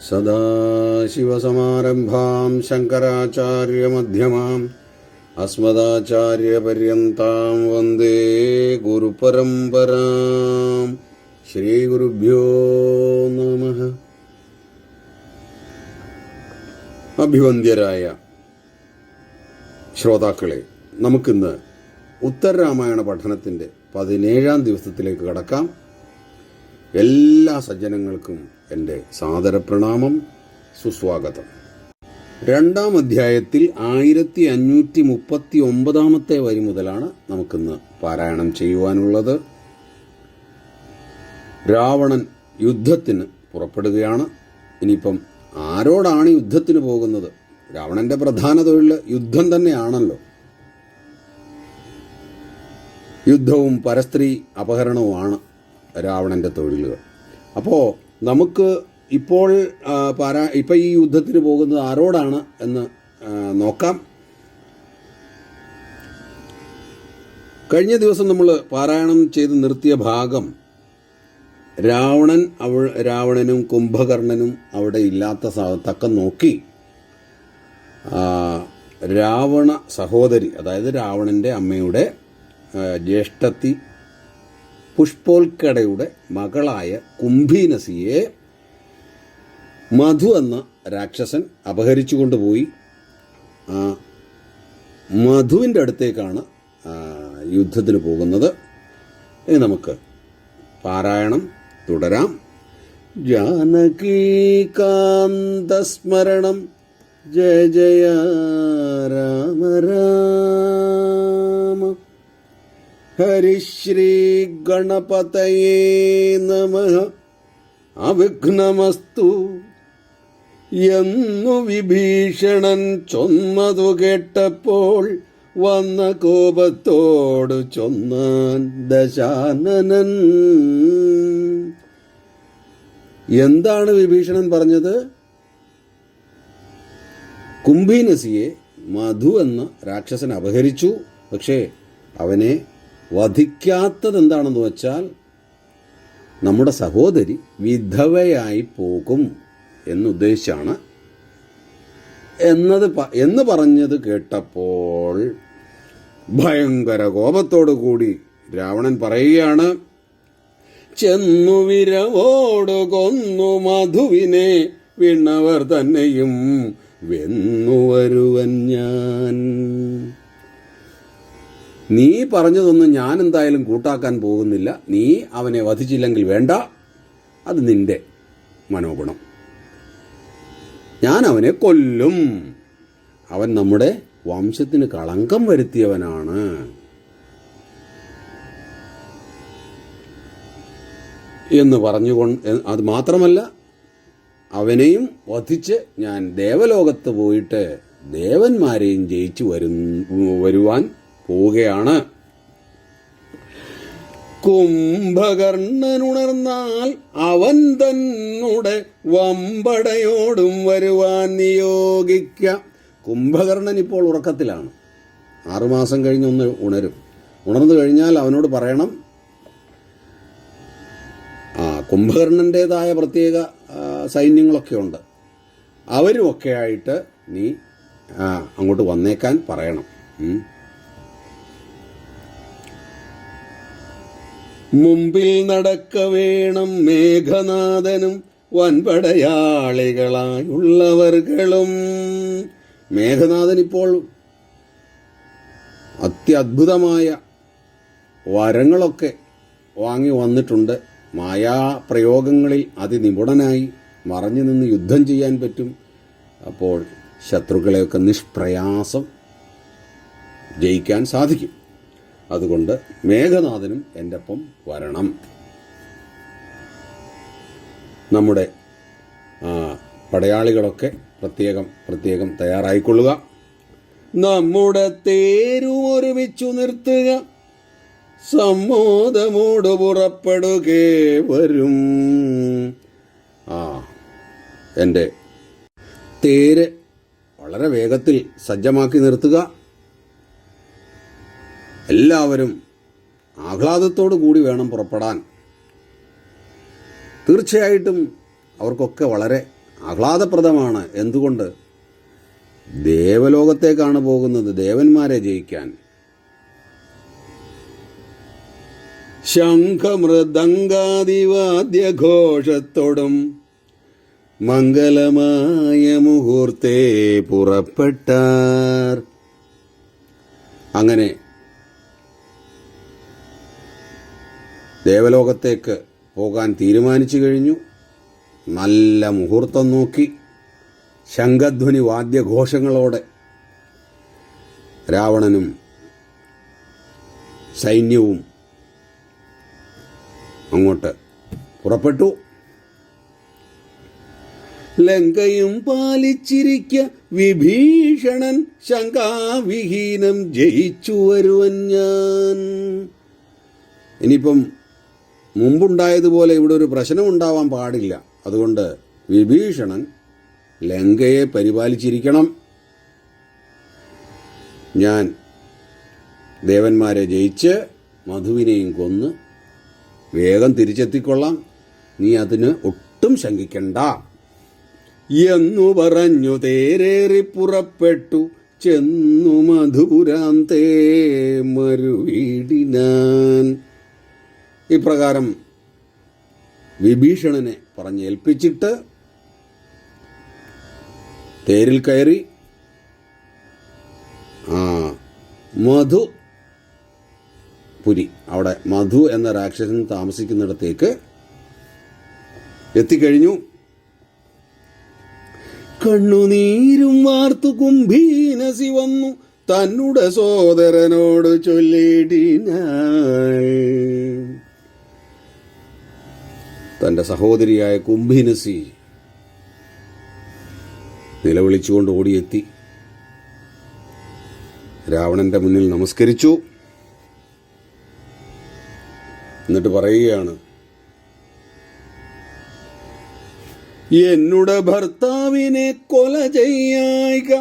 സദാശിവസമാരംഭാം ശങ്കരാചാര്യമധ്യമാം അസ്മദാചാര്യപര്യന്താം വന്ദേ ഗുരുപരമ്പരാം. ശ്രീഗുരുഭ്യോ നമഃ. അഭിവന്ദ്യരായ ശ്രോതാക്കളെ, നമുക്കിന്ന് ഉത്തരരാമായണ പഠനത്തിൻ്റെ 17-ാം ദിവസത്തിലേക്ക് കടക്കാം. എല്ലാ സജ്ജനങ്ങൾക്കും എൻ്റെ സാദരപ്രണാമം, സുസ്വാഗതം. 2-ാം അധ്യായത്തിൽ 1539 വരി മുതലാണ് നമുക്കിന്ന് പാരായണം ചെയ്യുവാനുള്ളത്. രാവണൻ യുദ്ധത്തിന് പുറപ്പെടുകയാണ്. ഇനിയിപ്പം ആരോടാണ് യുദ്ധത്തിന് പോകുന്നത്? രാവണന്റെ പ്രധാന തൊഴിൽ യുദ്ധം തന്നെയാണല്ലോ. യുദ്ധവും പരസ്ത്രീ അപഹരണവുമാണ് രാവണന്റെ തൊഴിലുകൾ. അപ്പോൾ നമുക്ക് ഇപ്പോൾ ഈ യുദ്ധത്തിന് പോകുന്നത് ആരോടാണ് എന്ന് നോക്കാം. കഴിഞ്ഞ ദിവസം നമ്മൾ പാരായണം ചെയ്ത് നിർത്തിയ ഭാഗം രാവണനും കുംഭകർണനും അവിടെ ഇല്ലാത്ത തക്കം നോക്കി രാവണ സഹോദരി, അതായത് രാവണന്റെ അമ്മയുടെ ജ്യേഷ്ഠത്തി പുഷ്പോൽക്കടയുടെ മകളായ കുംഭീനസിയെ മധു എന്ന രാക്ഷസൻ അപഹരിച്ചു കൊണ്ടുപോയി. മധുവിൻ്റെ അടുത്തേക്കാണ് യുദ്ധത്തിന് പോകുന്നത്. ഇനി നമുക്ക് പാരായണം തുടരാം. ജാനകീകാന്തസ്മരണം ജയ ജയ രാമ രാമ. ഹരിശ്രീ ഗണപതയേ നമഃ. അവിഘ്നമസ്തു എന്നു വിഭീഷണൻ ചൊന്നതു കേട്ടപ്പോൾ വന്ന കോപത്തോടു ചൊന്നാൻ ദശാനനൻ. എന്താണ് വിഭീഷണൻ പറഞ്ഞത്? കുംഭീനസിയെ മധു എന്ന രാക്ഷസൻ അപഹരിച്ചു. പക്ഷേ അവനെ വധിക്കാത്തത് എന്താണെന്ന് വെച്ചാൽ നമ്മുടെ സഹോദരി വിധവയായി പോകും എന്നുദ്ദേശിച്ചാണ് എന്ന് പറഞ്ഞത് കേട്ടപ്പോൾ ഭയങ്കര കോപത്തോടു കൂടി രാവണൻ പറയുകയാണ്, ചെന്നു വിരവോടു കൊന്നു മധുവിനെ വിണ്ണവർ തന്നെയും വെന്നുവരുവൻ ഞാൻ. നീ പറഞ്ഞതൊന്നും ഞാൻ എന്തായാലും കൂട്ടാക്കാൻ പോകുന്നില്ല. നീ അവനെ വധിച്ചില്ലെങ്കിൽ വേണ്ട, അത് നിന്റെ മനോഗുണം. ഞാൻ അവനെ കൊല്ലും. അവൻ നമ്മുടെ വംശത്തിന് കളങ്കം വരുത്തിയവനാണ്. എന്ന് പറഞ്ഞുകൊണ്ട്, അത് മാത്രമല്ല, അവനെയും വധിച്ച് ഞാൻ ദേവലോകത്ത് പോയിട്ട് ദേവന്മാരെയും ജയിച്ചു വരുവാൻ പോവുകയാണ്. കുംഭകർണനുണർന്നാൽ അവൻ തന്നെ വമ്പടയോടും വരുവാൻ നിയോഗിക്ക. കുംഭകർണൻ ഇപ്പോൾ ഉറക്കത്തിലാണ്. 6 മാസം കഴിഞ്ഞൊന്ന് ഉണരും. ഉണർന്നു കഴിഞ്ഞാൽ അവനോട് പറയണം, കുംഭകർണൻ്റേതായ പ്രത്യേക സൈന്യങ്ങളൊക്കെ ഉണ്ട്, അവരുമൊക്കെ ആയിട്ട് നീ അങ്ങോട്ട് വന്നേക്കാൻ പറയണം. മുമ്പിൽ നടക്ക വേണം മേഘനാഥനും വൻപടയാളികളായുള്ളവർകളും. മേഘനാഥൻ ഇപ്പോൾ അത്യദ്ഭുതമായ വരങ്ങളൊക്കെ വാങ്ങി വന്നിട്ടുണ്ട്. മായാപ്രയോഗങ്ങളിൽ അതിനിപുണനായി മറഞ്ഞു നിന്ന് യുദ്ധം ചെയ്യാൻ പറ്റും. അപ്പോൾ ശത്രുക്കളെയൊക്കെ നിഷ്പ്രയാസം ജയിക്കാൻ സാധിക്കും. അതുകൊണ്ട് മേഘനാഥനും എൻ്റെ ഒപ്പം വരണം. നമ്മുടെ പടയാളികളൊക്കെ പ്രത്യേകം തയ്യാറായിക്കൊള്ളുക. നമ്മുടെ തേരും ഒരുമിച്ചു നിർത്തുക, സമ്മോദമോട് പുറപ്പെടുകേ വരും. എൻ്റെ തേര് വളരെ വേഗത്തിൽ സജ്ജമാക്കി നിർത്തുക. എല്ലാവരും ആഹ്ലാദത്തോടു കൂടി വേണം പുറപ്പെടാൻ. തീർച്ചയായിട്ടും അവർക്കൊക്കെ വളരെ ആഹ്ലാദപ്രദമാണ്. എന്തുകൊണ്ട്? ദേവലോകത്തേക്കാണ് പോകുന്നത്, ദേവന്മാരെ ജയിക്കാൻ. ശംഖമൃദംഗാദിവാദ്യഘോഷത്തോടും മംഗളമായ മുഹൂർത്തേ പുറപ്പെട്ടാർ. അങ്ങനെ ദേവലോകത്തേക്ക് പോകാൻ തീരുമാനിച്ചു കഴിഞ്ഞു. നല്ല മുഹൂർത്തം നോക്കി ശംഖധ്വനി വാദ്യഘോഷങ്ങളോടെ രാവണനും സൈന്യവും അങ്ങോട്ട് പുറപ്പെട്ടു. ലങ്കയും പാലിച്ചിരിക്ക വിഭീഷണൻ ശങ്കാവിഹീനം ജയിച്ചു വരുവൻ ഞാൻ. ഇനിയിപ്പം മുമ്പുണ്ടായതുപോലെ ഇവിടെ ഒരു പ്രശ്നമുണ്ടാവാൻ പാടില്ല. അതുകൊണ്ട് വിഭീഷണൻ ലങ്കയെ പരിപാലിച്ചിരിക്കണം. ഞാൻ ദേവന്മാരെ ജയിച്ച് മധുവിനെയും കൊന്ന് വേഗം തിരിച്ചെത്തിക്കൊള്ളാം, നീ അതിന് ഒട്ടും ശങ്കിക്കണ്ട എന്നു പറഞ്ഞു തേരേറി പുറപ്പെട്ടു ചെന്നു മധുപുരാന്തേ മരുവീടിനാൻ. ഇപ്രകാരം വിഭീഷണനെ പറഞ്ഞേൽപ്പിച്ചിട്ട് തേരിൽ കയറി മധുപുരി, അവിടെ മധു എന്ന രാക്ഷസൻ താമസിക്കുന്നിടത്തേക്ക് എത്തിക്കഴിഞ്ഞു. കണ്ണുനീരും വാർത്തു കുംഭീനസി വന്നു തന്നുടെ സോദരനോട് ചൊല്ലിടിനാൾ. തൻ്റെ സഹോദരിയായ കുംഭീനസി നിലവിളിച്ചുകൊണ്ട് ഓടിയെത്തി രാവണന്റെ മുന്നിൽ നമസ്കരിച്ചു. എന്നിട്ട് പറയുകയാണ്, എന്നുടെ ഭർത്താവിനെ കൊല ചെയ്യായിക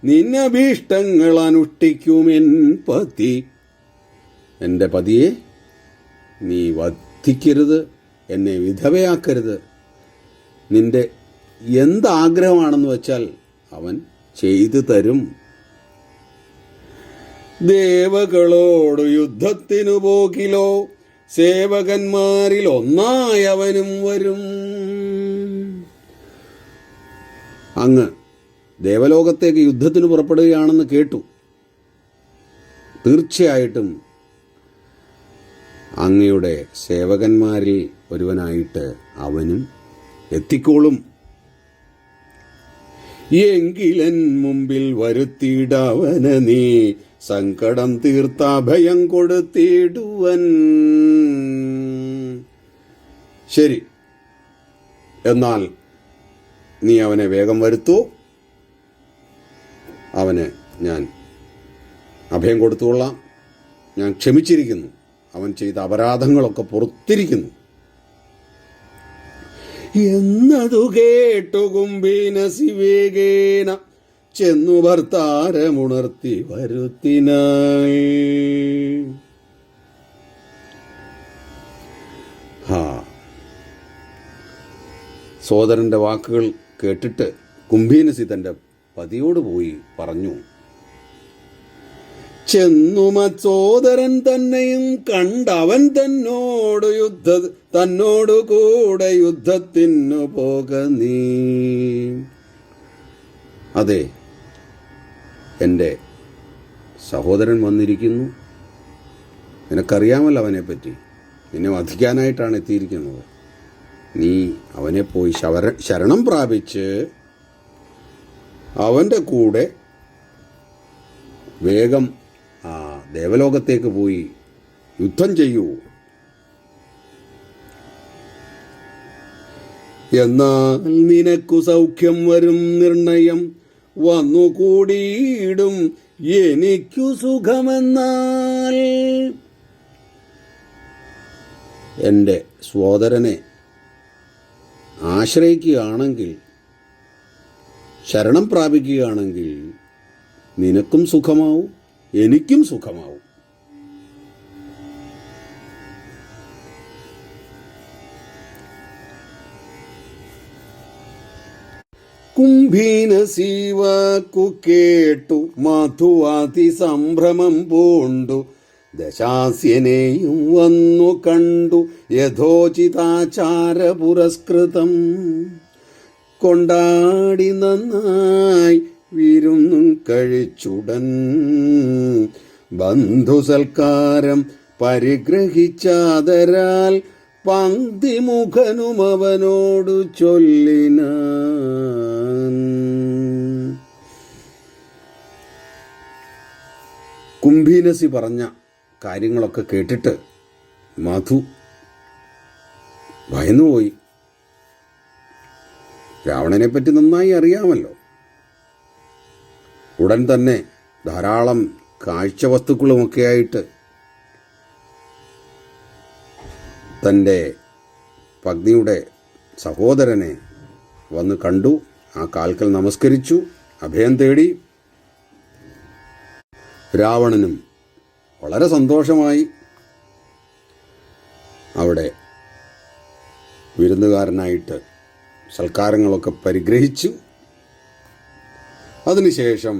നിന്നഭീഷ്ടങ്ങൾ അനുഷ്ഠിക്കുമെൻ പതി. എൻ്റെ പതിയെ നീ വധിക്കരുത്, എന്നെ വിധവയാക്കരുത്. നിന്റെ എന്താഗ്രഹമാണെന്ന് വെച്ചാൽ അവൻ ചെയ്തു തരും. ദേവകളോട് യുദ്ധത്തിനു പോകിലോ സേവകന്മാരിൽ ഒന്നായവനും വരും. അങ്ങ് ദേവലോകത്തേക്ക് യുദ്ധത്തിന് പുറപ്പെടുകയാണെന്ന് കേട്ടു. തീർച്ചയായിട്ടും അങ്ങയുടെ സേവകന്മാരിൽ ഒരുവനായിട്ട് അവനും എത്തിക്കോളും. എങ്കിലൻ മുമ്പിൽ വരുത്തിയിടവന നീ സങ്കടം തീർത്ത ഭയം കൊടുത്തിടുവൻ. ശരി, എന്നാൽ നീ അവനെ വേഗം വരുത്തൂ, അവന് ഞാൻ അഭയം കൊടുത്തുകൊള്ളാം. ഞാൻ ക്ഷമിച്ചിരിക്കുന്നു, അവൻ ചെയ്ത അപരാധങ്ങളൊക്കെ പുറത്തിരിക്കുന്നു എന്നതു കേട്ടു കുംഭീനസി വേഗേന ചെന്നു ഭർത്താരമുണർത്തി വരുത്തിനായി. സോദരന്റെ വാക്കുകൾ കേട്ടിട്ട് കുംഭീനസി തന്റെ പതിയോട് പോയി പറഞ്ഞു. ചെന്നു മത്സോദരൻ തന്നെയും കണ്ടവൻ തന്നോടു കൂടെ യുദ്ധത്തിനു പോക നീ. അതെ, എൻ്റെ സഹോദരൻ വന്നിരിക്കുന്നു. നിനക്കറിയാമല്ലോ അവനെപ്പറ്റി, നിന്നെ വധിക്കാനായിട്ടാണ് എത്തിയിരിക്കുന്നത്. നീ അവനെ പോയി ശരണം പ്രാപിച്ച് അവൻ്റെ കൂടെ വേഗം ദേവലോകത്തേക്ക് പോയി യുദ്ധം ചെയ്യൂ. എന്നാൽ നിനക്കു സൗഖ്യം വരും നിർണയം വന്നുകൂടിയിടും എനിക്കു സുഖമെന്നാൽ. എൻ്റെ സോദരനെ ആശ്രയിക്കുകയാണെങ്കിൽ, ശരണം പ്രാപിക്കുകയാണെങ്കിൽ നിനക്കും സുഖമാവും, എനിക്കും സുഖമാവും. കുംഭീനസീവാക്കു കേട്ടു മധുവാതി സംഭ്രമം പൂണ്ടു ദശാസ്യനെയും വന്നു കണ്ടു യഥോചിതാചാര പുരസ്കൃതം. കൊണ്ടാടി നന്നായി വിരുന്നും കഴിച്ചുടൻ ബന്ധുസൽക്കാരം പരിഗ്രഹിച്ചാദരാൽ പങ്ക്തിമുഖനും അവനോടു ചൊല്ലിനാൻ. കുംഭീനസി പറഞ്ഞ കാര്യങ്ങളൊക്കെ കേട്ടിട്ട് മധു ഭയന്നുപോയി. രാവണനെ പറ്റി നന്നായി അറിയാമല്ലോ. ഉടൻ തന്നെ ധാരാളം കാഴ്ചവസ്തുക്കളുമൊക്കെയായിട്ട് തൻ്റെ പത്നിയുടെ സഹോദരനെ വന്ന് കണ്ടു. ആ കാൽക്കൽ നമസ്കരിച്ചു, അഭയം തേടി. രാവണനും വളരെ സന്തോഷമായി അവിടെ വിരുന്നുകാരനായിട്ട് സൽക്കാരങ്ങളൊക്കെ പരിഗ്രഹിച്ചു. അതിനുശേഷം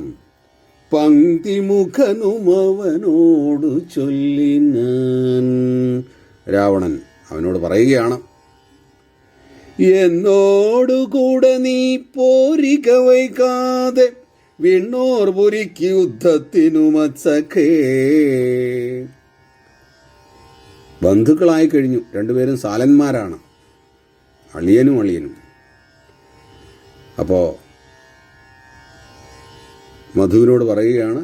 പങ്ക്തിമുഖനും അവനോടു ചൊല്ലിനാൻ. രാവണൻ അവനോട് പറയുകയാണ്, എന്നോടുകൂടെ നീ പോരിക വൈകാതെ വിണ്ണോർ പുരിക്ക് യുദ്ധത്തിനു മത്സഖേ. ബന്ധുക്കളായി കഴിഞ്ഞു. രണ്ടുപേരും സാലന്മാരാണ്, അളിയനും അളിയനും. അപ്പോൾ മധുവിനോട് പറയുകയാണ്,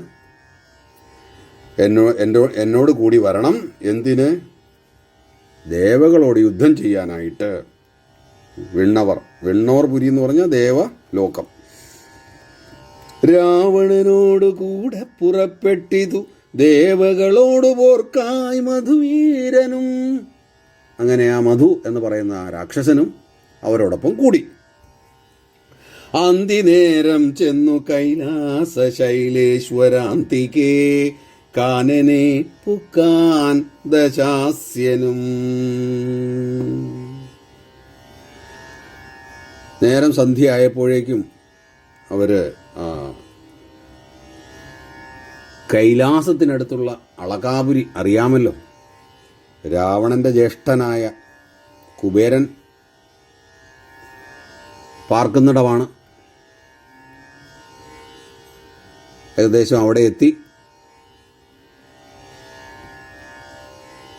എന്നോട് കൂടി വരണം. എന്തിന്? ദേവകളോട് യുദ്ധം ചെയ്യാനായിട്ട്. വിണ്ണോർപുരി എന്ന് പറഞ്ഞാൽ ദേവലോകം. രാവണനോട് കൂടെ പുറപ്പെട്ടിതു ദേവകളോട് പോർക്കായി മധുവീരനും. അങ്ങനെ ആ മധു എന്ന് പറയുന്ന ആ രാക്ഷസനും അവരോടൊപ്പം കൂടി. അന്തിനേരം ചെന്നു കൈലാസ ശൈലേശ്വരാന്തികേ കാനനെ പുക്കാൻ ദശാസ്യനും. നേരം സന്ധ്യയായപ്പോഴേക്കും അവർ കൈലാസത്തിനടുത്തുള്ള അളകാപുരി അറിയാമല്ലോ, രാവണൻ്റെ ജ്യേഷ്ഠനായ കുബേരൻ പാർക്കുന്നിടമാണ്. ഏകദേശം അവിടെ എത്തി.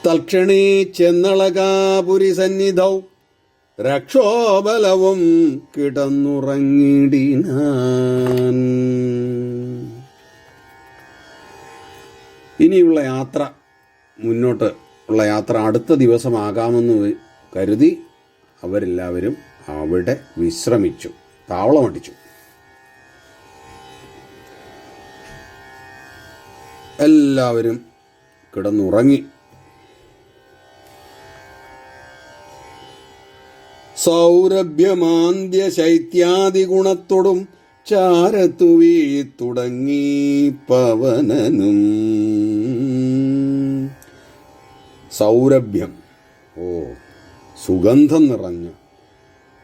തൽക്ഷണേ ചെന്നളകാപുരി സന്നിധൗ രക്ഷോബലവും കിടന്നുറങ്ങിടിനാൻ. ഇനിയുള്ള യാത്ര, മുന്നോട്ട് ഉള്ള യാത്ര അടുത്ത ദിവസമാകാമെന്ന് കരുതി അവരെല്ലാവരും അവിടെ വിശ്രമിച്ചു, താവളമടിച്ചു. എല്ലാവരും കിടന്നുറങ്ങി. സൗരഭ്യമാന്ദ്യ ശൈത്യാദി ഗുണത്തോടും ചാരത്തു വീഴിത്തുടങ്ങി പവനനും. സൗരഭ്യം, സുഗന്ധം നിറഞ്ഞ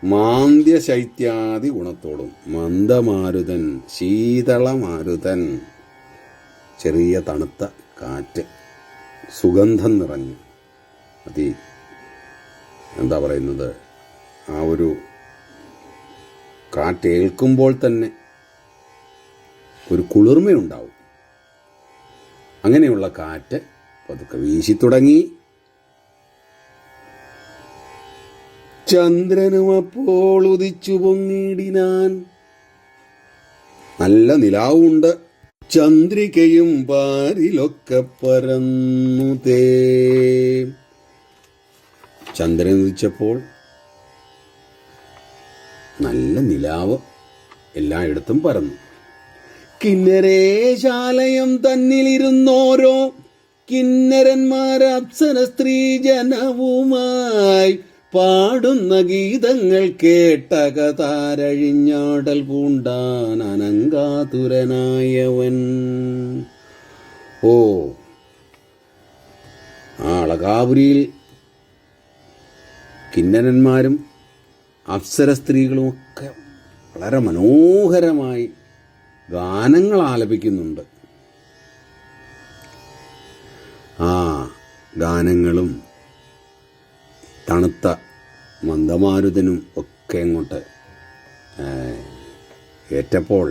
മാന്ദ്യ ശൈത്യാദി ഗുണത്തോടും. മന്ദമാരുതൻ, ശീതളമാരുതൻ, ചെറിയ തണുത്ത കാറ്റ്, സുഗന്ധം നിറഞ്ഞു. എന്താ പറയുന്നത്, ആ ഒരു കാറ്റേൽക്കുമ്പോൾ തന്നെ ഒരു കുളിർമയുണ്ടാവും. അങ്ങനെയുള്ള കാറ്റ് പതുക്കെ വീശി തുടങ്ങി. ചന്ദ്രനും അപ്പോൾ ഉദിച്ചു പൊങ്ങിടിനാൻ. നല്ല നിലാവുണ്ട്. ചന്ദ്രികയും പാരിലൊക്കെ പരന്നു തേ. ചന്ദ്രൻ ഉദിച്ചപ്പോൾ നല്ല നിലാവ് എല്ലായിടത്തും പരന്നു. കിന്നരേശാലയം തന്നിലിരുന്നോരോ കിന്നരന്മാർ അപ്സര സ്ത്രീ ജനവുമായി പാടുന്ന ഗീതങ്ങൾ കേട്ട കതാരഴിഞ്ഞാടൽ പൂണ്ടാൻ അനങ്കാതുരനായവൻ. ആ അളകാപുരിയിൽ കിന്നരന്മാരും അപ്സര സ്ത്രീകളുമൊക്കെ വളരെ മനോഹരമായി ഗാനങ്ങൾ ആലപിക്കുന്നുണ്ട്. ആ ഗാനങ്ങളും തണുത്ത മന്ദമാരുതനും ഒക്കെ അങ്ങോട്ട് ഏറ്റപ്പോൾ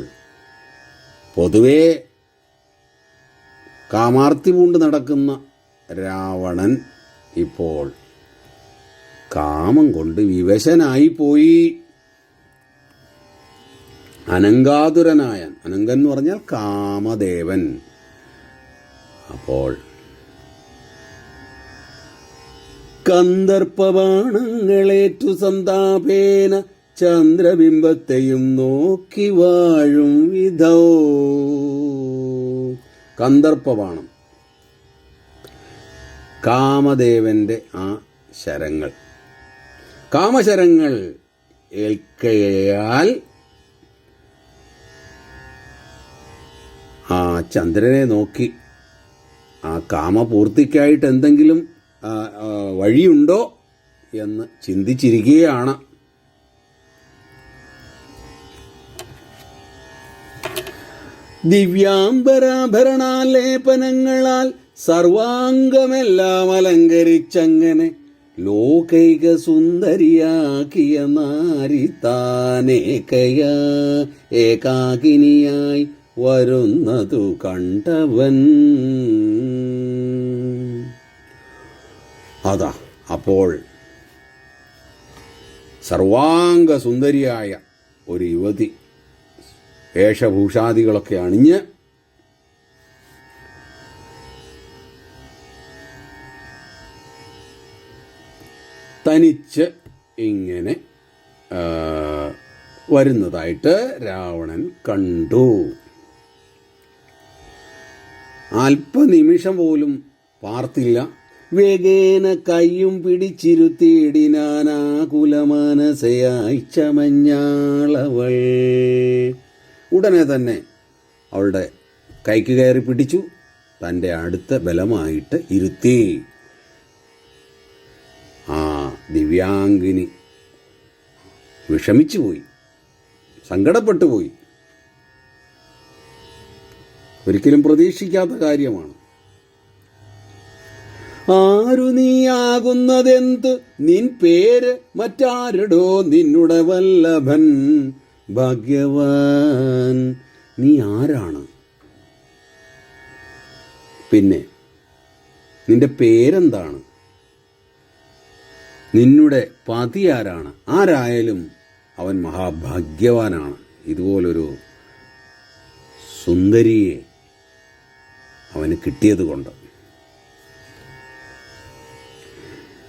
പൊതുവേ കാമാർത്തി പൂണ്ട് നടക്കുന്ന രാവണൻ ഇപ്പോൾ കാമം കൊണ്ട് വിവശനായിപ്പോയി. അനങ്കാതുരനായ, അനങ്കൻ എന്ന് പറഞ്ഞാൽ കാമദേവൻ. അപ്പോൾ കന്ദർപ്പബാണങ്ങളേറ്റു സന്താപേന ചന്ദ്രബിംബത്തെയും നോക്കി വാഴും വിധോ. കന്ദർപ്പബാണം, കാമദേവന്റെ ആ ശരങ്ങൾ, കാമശരങ്ങൾ ഏൽക്കയാൽ ആ ചന്ദ്രനെ നോക്കി ആ കാമപൂർത്തിക്കായിട്ട് എന്തെങ്കിലും വഴിയുണ്ടോ എന്ന് ചിന്തിച്ചിരിക്കുകയാണ്. ദിവ്യാംബരാഭരണാലേപനങ്ങളാൽ സർവാംഗമെല്ലാം അലങ്കരിച്ചങ്ങനെ ലോകൈക സുന്ദരിയാക്കിയ നാരി താനേകയാ ഏകാകിനിയായി വരുന്നതു കണ്ടവൻ. അതാ അപ്പോൾ സർവാംഗ സുന്ദരിയായ ഒരു യുവതി വേഷഭൂഷാദികളൊക്കെ അണിഞ്ഞ് തനിച്ച് ഇങ്ങനെ വരുന്നതായിട്ട് രാവണൻ കണ്ടു. അല്പനിമിഷം പോലും പാർത്തില്ല. വേഗേന കയ്യും പിടിച്ചിരുത്തിയിടിനാനാകുലമാനസയായി ചമഞ്ഞാളവൾ. ഉടനെ തന്നെ അവളുടെ കൈക്ക് കയറി പിടിച്ചു, തൻ്റെ അടുത്ത ബലമായിട്ട് ഇരുത്തി. ആ ദിവ്യാംഗിനി വിഷമിച്ചു പോയി, സങ്കടപ്പെട്ടു പോയി. ഒരിക്കലും പ്രതീക്ഷിക്കാത്ത കാര്യമാണ്. ആരു നീയാകുന്നതെന്ത്, നിൻ പേര് മറ്റാരടോ, നിന്നുടെ വല്ലഭൻ ഭാഗ്യവാൻ. നീ ആരാണ്? പിന്നെ നിന്റെ പേരെന്താണ്? നിന്നുടെ പതി ആരാണ്? ആരായാലും അവൻ മഹാഭാഗ്യവാനാണ്. ഇതുപോലൊരു സുന്ദരിയെ അവന് കിട്ടിയത് കൊണ്ട്.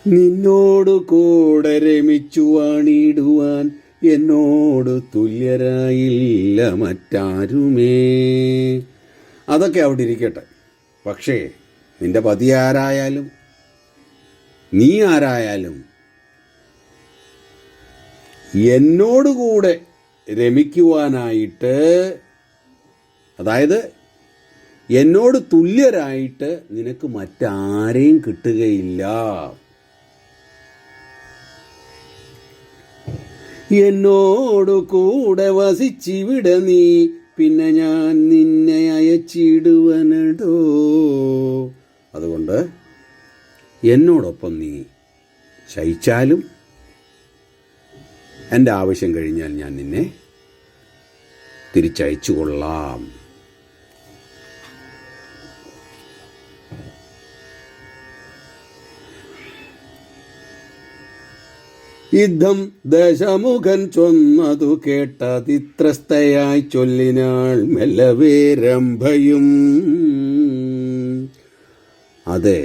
നിന്നോട് കൂടെ രമിച്ചു വാണിടുവാൻ എന്നോട് തുല്യരായില്ല മറ്റാരുമേ. അതൊക്കെ അവിടെ ഇരിക്കട്ടെ. പക്ഷേ നിന്റെ പതി ആരായാലും നീ ആരായാലും എന്നോടുകൂടെ രമിക്കുവാനായിട്ട്, അതായത് എന്നോട് തുല്യരായിട്ട് നിനക്ക് മറ്റാരെയും കിട്ടുകയില്ല. എന്നോട് കൂടെ വസിച്ചിവിടെ നീ, പിന്നെ ഞാൻ നിന്നെ അയച്ചിടുവനടോ. അതുകൊണ്ട് എന്നോടൊപ്പം നീ ശയിച്ചാലും എൻ്റെ ആവശ്യം കഴിഞ്ഞാൽ ഞാൻ നിന്നെ തിരിച്ചയച്ചു കൊള്ളാം. യുദ്ധം ദശമുഖൻ ചൊന്നതു കേട്ടതിത്രസ്തയായി ചൊല്ലിനാൾ മെല്ലവേ രംഭയും. അതെ,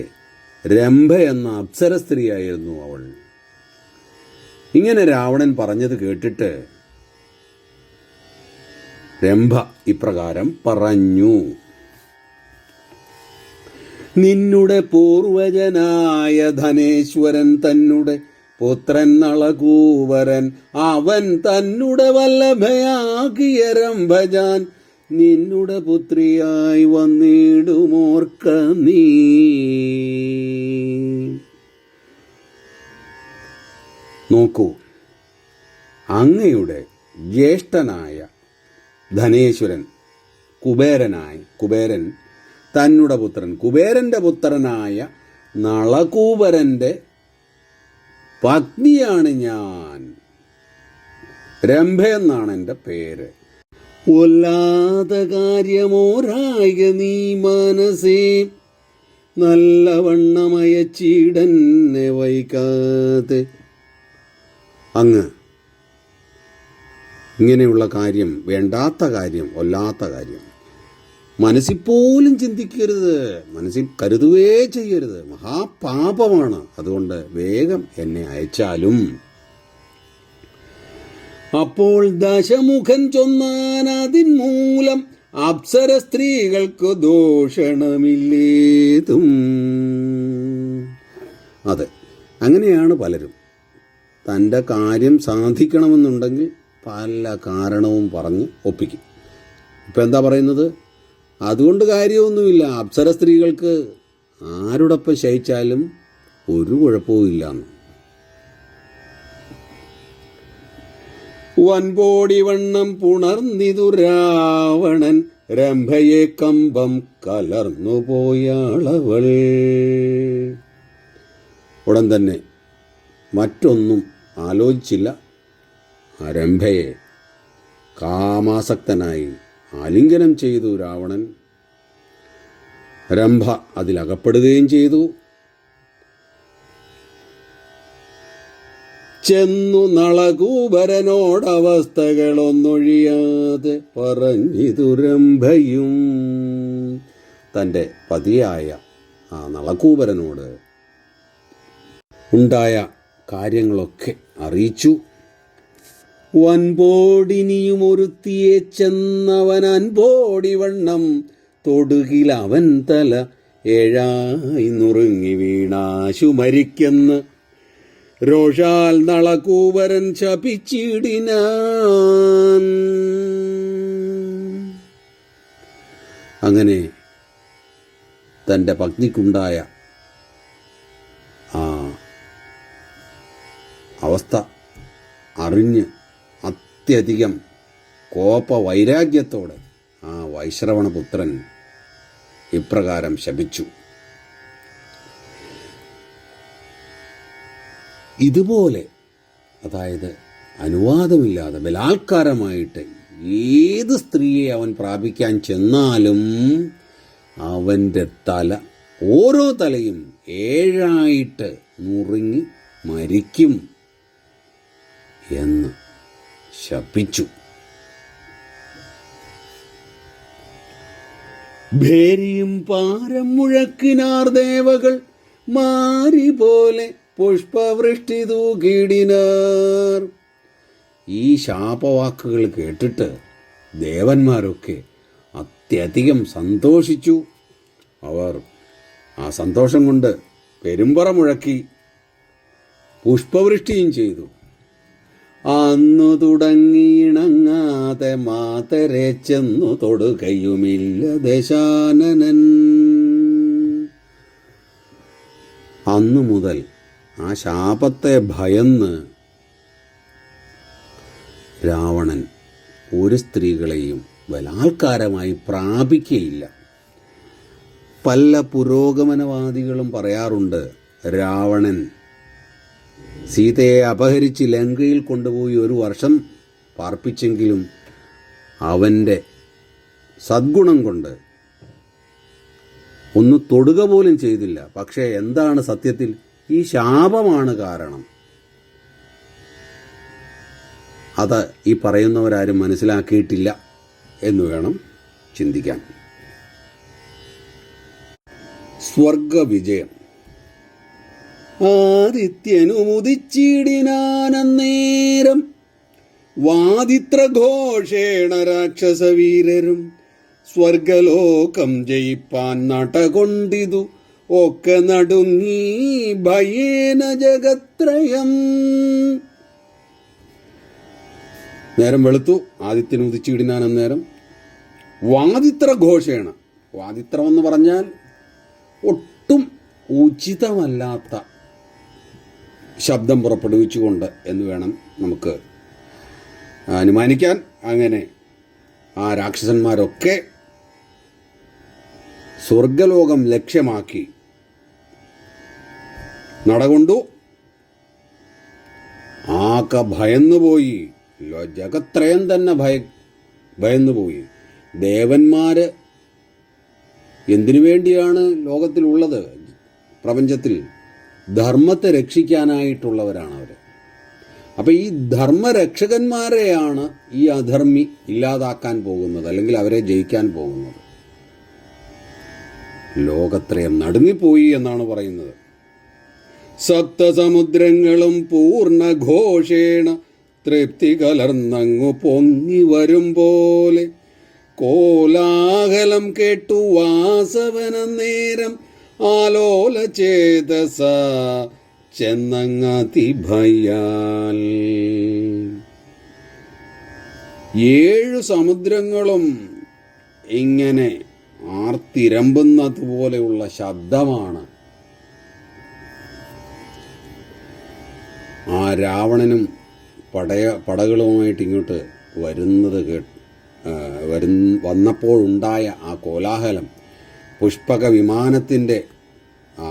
രംഭ എന്ന അപ്സര സ്ത്രീയായിരുന്നു അവൾ. ഇങ്ങനെ രാവണൻ പറഞ്ഞത് കേട്ടിട്ട് രംഭ ഇപ്രകാരം പറഞ്ഞു. നിന്നുടെ പൂർവജനായ ധനേശ്വരൻ തന്നെ പുത്രൻ നളകൂവരൻ, അവൻ തന്നെ വല്ലഭയാകിയ രംഭജാൻ നിന്നുടെ പുത്രിയായി വന്നിടുമോർക്ക നീ. നോക്കൂ, അങ്ങയുടെ ജ്യേഷ്ഠനായ ധനേശ്വരൻ കുബേരൻ തന്നുടെ പുത്രൻ കുബേരൻ്റെ പുത്രനായ നളകൂബരൻ്റെ പത്നിയാണ് ഞാൻ. രംഭ എന്നാണ് എൻ്റെ പേര്. കൊല്ലാത്ത കാര്യമോരായ നീ മനസ്സേ, നല്ലവണ്ണമയച്ചീടന്നെ വൈകാതെ. അങ്ങ് ഇങ്ങനെയുള്ള കാര്യം, വേണ്ടാത്ത കാര്യം, കൊല്ലാത്ത കാര്യം മനസ്സിൽ പോലും ചിന്തിക്കരുത്, മനസ്സിൽ കരുതുകേ ചെയ്യരുത്. മഹാപാപമാണ്. അതുകൊണ്ട് വേഗം എന്നെ അയച്ചാലും. അപ്പോൾ ദശമുഖൻ ചൊന്നാൻ അതിൻ മൂലം അപ്സര സ്ത്രീകൾക്ക് ദോഷണമില്ലേതും. അതെ, അങ്ങനെയാണ് പലരും. തൻ്റെ കാര്യം സാധിക്കണമെന്നുണ്ടെങ്കിൽ പല കാരണവും പറഞ്ഞ് ഒപ്പിക്കും. ഇപ്പം എന്താ പറയുന്നത്? അതുകൊണ്ട് കാര്യമൊന്നുമില്ല, അപ്സര സ്ത്രീകൾക്ക് ആരോടൊപ്പം ശയിച്ചാലും ഒരു കുഴപ്പവും ഇല്ലാന്ന്. വൻപോടി വണ്ണം പുണർന്നിതു രാവണൻ, രംഭയെ കമ്പം കലർന്നു പോയാളവൾ. ഉടൻ തന്നെ മറ്റൊന്നും ആലോചിച്ചില്ല. ആ രംഭയെ കാമാസക്തനായി ആലിംഗനം ചെയ്തു രാവണൻ. രംഭ അതിലകപ്പെടുകയും ചെയ്തു. ചെന്നു നളകൂബരനോടവസ്ഥകളൊന്നൊഴിയാതെ പറഞ്ഞിതു രംഭയും. തൻ്റെ പതിയായ ആ നളകൂബരനോട് ഉണ്ടായ കാര്യങ്ങളൊക്കെ അറിയിച്ചു. വൻപോടിനിയും ഒരുത്തിയെ ചെന്നവൻ അൻപോടി വണ്ണം തൊടുകിൽ അവൻ തല ഏഴായി നുറുങ്ങി വീണാശു മരിക്കെന്ന് രോഷാൽ നളകൂബരൻ ശപിച്ചിടിനാൻ. അങ്ങനെ തൻ്റെ പത്നിക്കുണ്ടായ ആ അവസ്ഥ അറിഞ്ഞ് അത്യധികം കോപവൈരാഗ്യത്തോടെ ആ വൈശ്രവണപുത്രൻ ഇപ്രകാരം ശപിച്ചു. ഇതുപോലെ, അതായത് അനുവാദമില്ലാതെ ബലാത്കാരമായിട്ട് ഏത് സ്ത്രീയെ അവൻ പ്രാപിക്കാൻ ചെന്നാലും അവൻ്റെ തല, ഓരോ തലയും ഏഴായിട്ട് നുറുങ്ങി മരിക്കും എന്ന് ശപിച്ചു. ഭേരിയും പാരം മുഴക്കിനാർ ദേവകൾ മാരി പോലെ പുഷ്പവൃഷ്ടി തൂക്കിടിനാർ. ഈ ശാപവാക്കുകൾ കേട്ടിട്ട് ദേവന്മാരൊക്കെ അത്യധികം സന്തോഷിച്ചു. അവർ ആ സന്തോഷം കൊണ്ട് പെരുമ്പറ മുഴക്കി പുഷ്പവൃഷ്ടിയും ചെയ്തു. അന്നു തുടങ്ങിയിണങ്ങാതെ മാതരെ ചെന്നു തൊടുകയുമില്ല ദശാനനൻ. അന്നു മുതൽ ആ ശാപത്തെ ഭയന്ന് രാവണൻ ഒരു സ്ത്രീകളെയും ബലാത്കാരമായി പ്രാപിക്കുകയില്ല. പല പുരോഗമനവാദികളും പറയാറുണ്ട്, രാവണൻ സീതയെ അപഹരിച്ച് ലങ്കയിൽ കൊണ്ടുപോയി 1 വർഷം പാർപ്പിച്ചെങ്കിലും അവൻ്റെ സദ്ഗുണം കൊണ്ട് ഒന്ന് തൊടുക പോലും ചെയ്തില്ല. പക്ഷേ എന്താണ് സത്യത്തിൽ? ഈ ശാപമാണ് കാരണം. അത് ഈ പറയുന്നവരാരും മനസ്സിലാക്കിയിട്ടില്ല എന്ന് വേണം ചിന്തിക്കാൻ. സ്വർഗവിജയം. ആദിത്യനുമുദിച്ചിടിനാനന്നേരം വാദിത്രഘോഷേണ രാക്ഷസവീരരും സ്വർഗലോകം ജയിപ്പാൻ നടകൊണ്ടിതു ഒക്കെ നടുങ്ങി ഭയേന ജഗത്രയം. നേരം വെളുത്തു, ആദിത്യൻ ഉദിച്ചിടിനാൻ അന്നേരം വാദിത്രഘോഷേണ. വാദിത്രം എന്ന് പറഞ്ഞാൽ ഒട്ടും ഉചിതമല്ലാത്ത ശബ്ദം പുറപ്പെടുവിച്ചുകൊണ്ട് എന്ന് വേണം നമുക്ക് അനുമാനിക്കാൻ. അങ്ങനെ ആ രാക്ഷസന്മാരൊക്കെ സ്വർഗലോകം ലക്ഷ്യമാക്കി നടകൊണ്ടു. ആകെ ഭയന്നുപോയി. ജഗത്രയം തന്നെ ഭയന്നുപോയി. ദേവന്മാര് എന്തിനു വേണ്ടിയാണ് ലോകത്തിലുള്ളത്? പ്രപഞ്ചത്തിൽ ധർമ്മത്തെ രക്ഷിക്കാനായിട്ടുള്ളവരാണ് അവർ. അപ്പം ഈ ധർമ്മരക്ഷകന്മാരെയാണ് ഈ അധർമ്മി ഇല്ലാതാക്കാൻ പോകുന്നത്, അല്ലെങ്കിൽ അവരെ ജയിക്കാൻ പോകുന്നത്. ലോകത്രയം നടുങ്ങിപ്പോയി എന്നാണ് പറയുന്നത്. സപ്തസമുദ്രങ്ങളും പൂർണ്ണഘോഷേണ തൃപ്തി കലർന്നങ്ങു പൊങ്ങി വരും പോലെ കോലാഹലം കേട്ടു വാസവന നേരം ആലോല ചേതസ ചെന്നങ്ങതിഭയാൽ. 7 സമുദ്രങ്ങളും ഇങ്ങനെ ആർത്തിരമ്പുന്നത് പോലെയുള്ള ശബ്ദമാണ് ആ രാവണനും പടകളുമായിട്ട് ഇങ്ങോട്ട് വന്നപ്പോഴുണ്ടായ ആ കോലാഹലം. പുഷ്പക വിമാനത്തിൻ്റെ ആ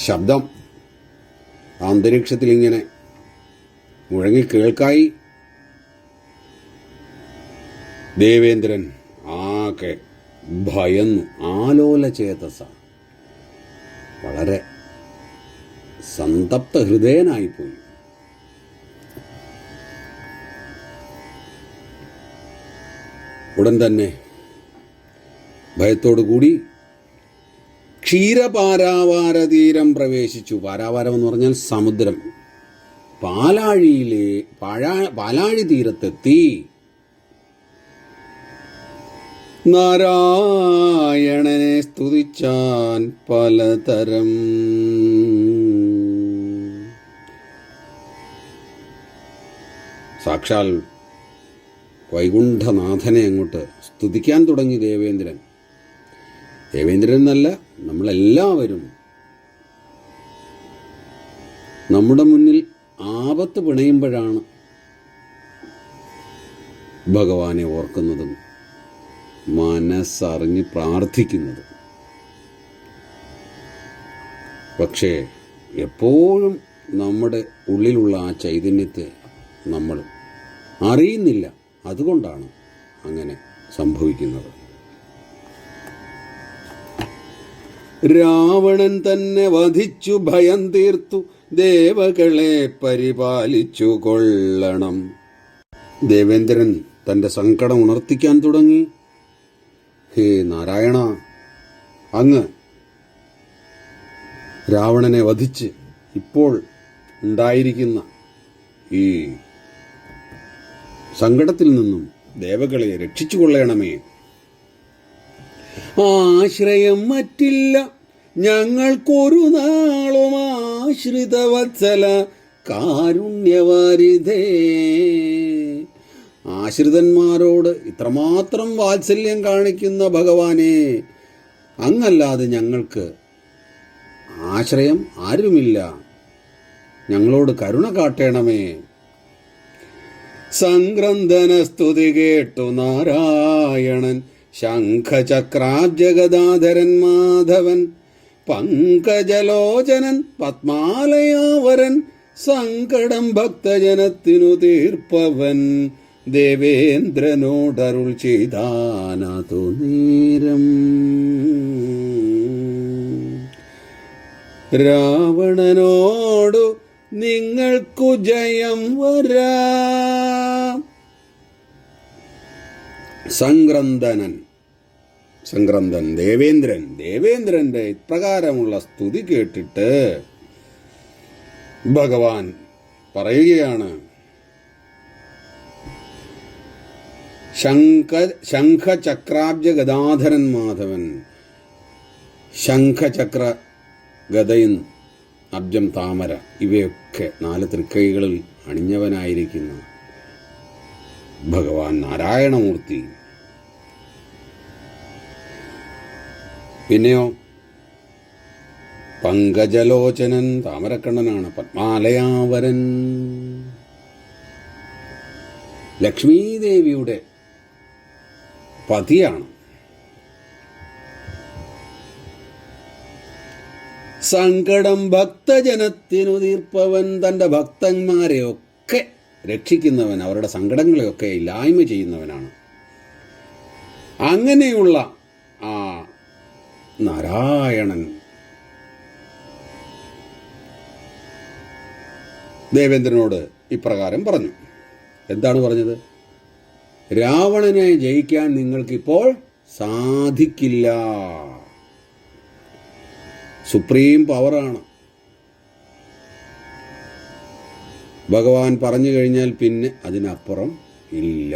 ശബ്ദം അന്തരീക്ഷത്തിൽ ഇങ്ങനെ മുഴങ്ങി കേൾക്കായി. ദേവേന്ദ്രൻ ആകെ ഭയന്നു. ആലോല ചേതസ, വളരെ സന്തപ്ത ഹൃദയനായിപ്പോയി. ഉടൻ തന്നെ ഭയത്തോടുകൂടി ക്ഷീരപാരാവാര തീരം പ്രവേശിച്ചു. പാരാവാരം എന്ന് പറഞ്ഞാൽ സമുദ്രം. പാലാഴി തീരത്തെത്തി. നാരായണനെ സ്തുതിച്ചാൻ പലതരം. സാക്ഷാൽ വൈകുണ്ഠനാഥനെ അങ്ങോട്ട് സ്തുതിക്കാൻ തുടങ്ങി ദേവേന്ദ്രൻ. ദേവേന്ദ്രൻ എന്നല്ല, നമ്മളെല്ലാവരും നമ്മുടെ മുന്നിൽ ആപത്ത് പിണയുമ്പോഴാണ് ഭഗവാനെ ഓർക്കുന്നതും മനസ്സറിഞ്ഞ് പ്രാർത്ഥിക്കുന്നത്. പക്ഷേ എപ്പോഴും നമ്മുടെ ഉള്ളിലുള്ള ആ ചൈതന്യത്തെ നമ്മൾ അറിയുന്നില്ല. അതുകൊണ്ടാണ് അങ്ങനെ സംഭവിക്കുന്നത്. രാവണൻ തന്നെ വധിച്ചു ഭയം തീർത്തു ദേവകളെ പരിപാലിച്ചു കൊള്ളണം. ദേവേന്ദ്രൻ തൻ്റെ സങ്കടം ഉണർത്തിക്കാൻ തുടങ്ങി. ഹേ നാരായണ, അങ്ങ് രാവണനെ വധിച്ച് ഇപ്പോൾ ഉണ്ടായിരിക്കുന്ന ഈ സങ്കടത്തിൽ നിന്നും ദേവകളെ രക്ഷിച്ചു കൊള്ളണമേ. ആശ്രയം മറ്റില്ല ഞങ്ങൾക്കൊരു നാളും ആശ്രിതവത്സല കാരുണ്യവാരിധേ. ആശ്രിതന്മാരോട് ഇത്രമാത്രം വാത്സല്യം കാണിക്കുന്ന ഭഗവാനെ, അങ്ങല്ലാതെ ഞങ്ങൾക്ക് ആശ്രയം ആരുമില്ല. ഞങ്ങളോട് കരുണ കാട്ടണമേ. സംഗ്രന്ഥന സ്തുതി കേട്ടു നാരായണൻ ശംഖചക്രാബ്ജഗദാധരൻ മാധവൻ പങ്കജലോചനൻ പത്മാലയാവരൻ സങ്കടം ഭക്തജനത്തിനു തീർപ്പവൻ ദേവേന്ദ്രനോടരുൾ ചെയ്താനതു നേരം. രാവണനോടു നിങ്ങൾക്കു ജയം വരാം. സംഗ്രന്ഥൻ ദേവേന്ദ്രന്റെ ഇപ്രകാരമുള്ള സ്തുതി കേട്ടിട്ട് ഭഗവാൻ പറയുകയാണ്, ശംഖചക്രാബ്ജ ഗദാധരൻ മാധവൻ. ശംഖചക്ര ഗദയും അബ്ജം താമര ഇവയൊക്കെ 4 തൃക്കൈകളിൽ അണിഞ്ഞവനായിരിക്കുന്ന ഭഗവാൻ നാരായണമൂർത്തി. പിന്നെയോ പങ്കജലോചനൻ, താമരക്കണ്ണനാണ്. പത്മാലയാവരൻ, ലക്ഷ്മീദേവിയുടെ പതിയാണ്. സങ്കടം ഭക്തജനത്തിനു തീർപ്പവൻ, തൻ്റെ ഭക്തന്മാരെയൊക്കെ രക്ഷിക്കുന്നവൻ, അവരുടെ സങ്കടങ്ങളെയൊക്കെ ഇല്ലായ്മ ചെയ്യുന്നവനാണ്. അങ്ങനെയുള്ള ആ നാരായണൻ ദേവേന്ദ്രനോട് ഇപ്രകാരം പറഞ്ഞു. എന്താണ് പറഞ്ഞത്? രാവണനെ ജയിക്കാൻ നിങ്ങൾക്കിപ്പോൾ സാധിക്കില്ല. സുപ്രീം പവറാണ്. ഭഗവാൻ പറഞ്ഞു കഴിഞ്ഞാൽ പിന്നെ അതിനപ്പുറം ഇല്ല.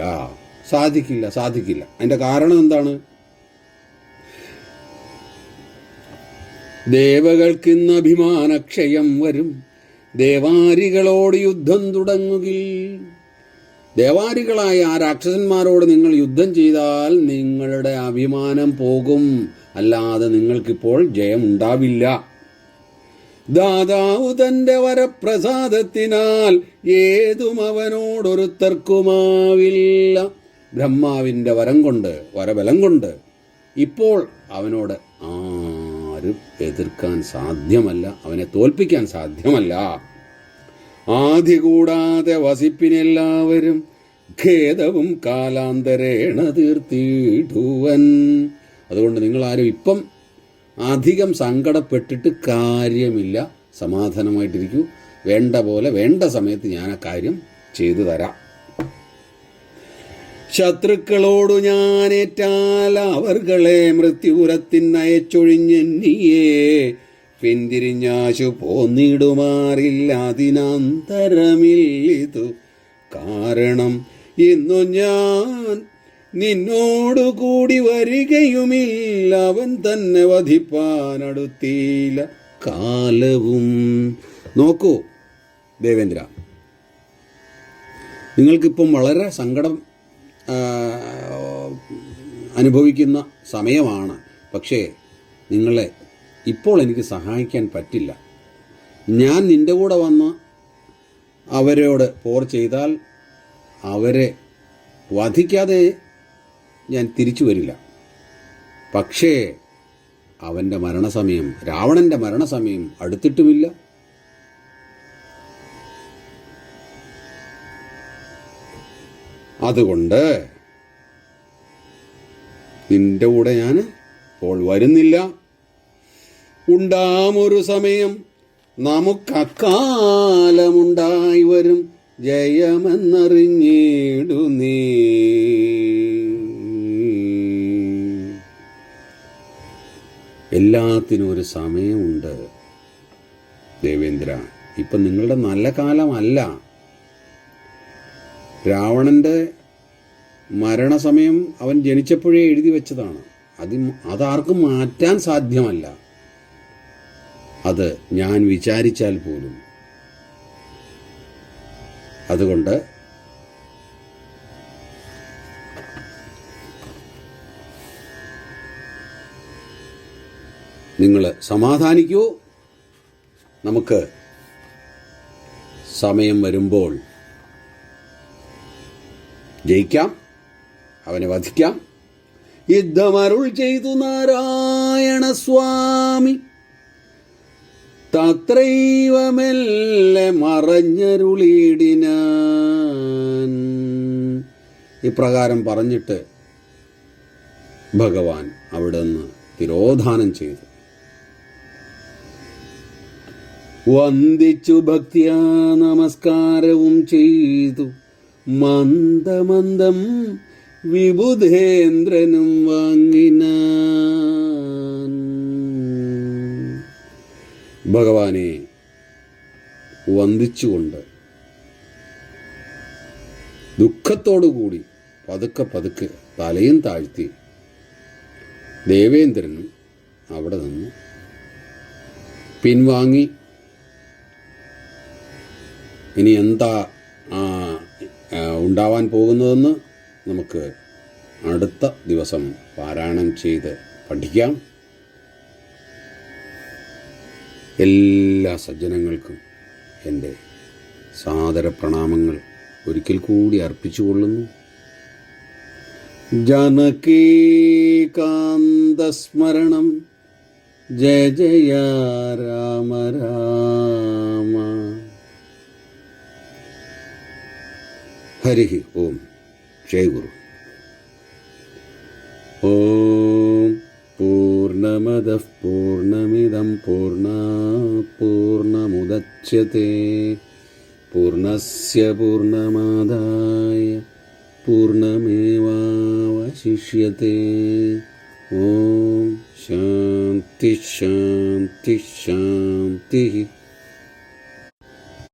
സാധിക്കില്ല. അതിൻ്റെ കാരണം എന്താണ്? ദേവകൾക്കിന്ന് അഭിമാനക്ഷയം വരും, ദേവാരികളോട് യുദ്ധം തുടങ്ങുകിൽ. ദേവാരികളായ ആ രാക്ഷസന്മാരോട് നിങ്ങൾ യുദ്ധം ചെയ്താൽ നിങ്ങളുടെ അഭിമാനം പോകും, അല്ലാതെ നിങ്ങൾക്കിപ്പോൾ ജയമുണ്ടാവില്ല. ദാതാവ് തൻ്റെ വരപ്രസാദത്തിനാൽ ഏതും അവനോടൊരുത്തർക്കുമാവില്ല. ബ്രഹ്മാവിൻ്റെ വരബലം കൊണ്ട് ഇപ്പോൾ അവനോട് ആരും എതിർക്കാൻ സാധ്യമല്ല, അവനെ തോൽപ്പിക്കാൻ സാധ്യമല്ല. ആദി കൂടാതെ വസിപ്പിനെല്ലാവരും ഖേദവും കാലാന്തരേണ തീർത്തിടുവൻ. അതുകൊണ്ട് നിങ്ങളാരും ഇപ്പം അധികം സങ്കടപ്പെട്ടിട്ട് കാര്യമില്ല. സമാധാനമായിട്ടിരിക്കൂ. വേണ്ട പോലെ വേണ്ട സമയത്ത് ഞാൻ ആ കാര്യം ചെയ്തു തരാം. ശത്രുക്കളോടു ഞാനേറ്റാൽ അവർകളെ മൃത്യുപുരത്തിനയച്ചൊഴിഞ്ഞെന്നിയേ പിന്തിരിഞ്ഞാശു പോന്നിടുമാറില്ല. അതിനന്തരമില്ലിതു കാരണം ഇന്നു ഞാൻ നിന്നോടു കൂടി വരികയുമില്ല. അവൻ തന്നെ വധിപ്പാനടുത്തില്ല കാലവും. നോക്കൂ ദേവേന്ദ്ര, നിങ്ങൾക്കിപ്പം വളരെ സങ്കടം അനുഭവിക്കുന്ന സമയമാണ്. പക്ഷേ നിങ്ങളെ ഇപ്പോൾ എനിക്ക് സഹായിക്കാൻ പറ്റില്ല. ഞാൻ നിൻ്റെ കൂടെ വന്ന് അവരോട് പോർ ചെയ്താൽ അവരെ വധിക്കാതെ ഞാൻ തിരിച്ചു വരില്ല. പക്ഷേ അവൻ്റെ മരണസമയം, രാവണൻ്റെ മരണസമയം അടുത്തിട്ടുമില്ല. അതുകൊണ്ട് നിന്റെ കൂടെ ഞാൻ ഇപ്പോൾ വരുന്നില്ല. ഉണ്ടാമൊരു സമയം നമുക്കക്കാലമുണ്ടായി വരും, ജയമെന്നറിഞ്ഞിടു നീ. എല്ലാത്തിനും ഒരു സമയമുണ്ട് ദേവേന്ദ്ര. ഇപ്പം നിങ്ങളുടെ നല്ല കാലമല്ല. രാവണൻ്റെ മരണസമയം അവൻ ജനിച്ചപ്പോഴേ എഴുതി വെച്ചതാണ്. അതാർക്കും മാറ്റാൻ സാധ്യമല്ല. അത് ഞാൻ വിചാരിച്ചാൽ പോലും. അതുകൊണ്ട് നിങ്ങൾ സമാധാനിക്കൂ. നമുക്ക് സമയം വരുമ്പോൾ ജയിക്കാം, അവനെ വധിക്കാം. യുദ്ധമരുൾ ചെയ്തു നാരായണ സ്വാമി, തത്രൈവമെല്ലെ മറഞ്ഞരുളിയിടിനാൻ. ഇപ്രകാരം പറഞ്ഞിട്ട് ഭഗവാൻ അവിടെ നിന്ന് തിരോധാനം ചെയ്തു. വന്ദിച്ചു ഭക്തിയാ നമസ്കാരവും ചെയ്തു, മന്ദമന്ദം വിബുധേന്ദ്രനും വാങ്ങിനാൻ. ഭഗവാനെ വന്ദിച്ചുകൊണ്ട് ദുഃഖത്തോടുകൂടി പതുക്കെ തലയും താഴ്ത്തി ദേവേന്ദ്രനും അവിടെ നിന്ന് പിൻവാങ്ങി. ഇനി എന്താ ഉണ്ടാവാൻ പോകുന്നതെന്ന് നമുക്ക് അടുത്ത ദിവസം പാരായണം ചെയ്ത് പഠിക്കാം. എല്ലാ സജ്ജനങ്ങൾക്കും എൻ്റെ സാദര പ്രണാമങ്ങൾ. ഒരിക്കൽ കൂടി അർപ്പിച്ചുകൊള്ളുന്നു. ജാനകീകാന്തസ്മരണം ജയ ജയ രാമ രാമ. ഹരി ഓം. ജയ ഗുരു. ഓം പൂർണ്ണമദഃ പൂർണ്ണമിദം പൂർണ്ണാത് പൂർണ്ണമുദച്യത്തെ പൂർണ്ണസ്യ പൂർണ്ണമാദായ പൂർണ്ണമേവാവശിഷ്യത്തെ. ഓം ശാന്തി ശാന്തി ശാന്തി.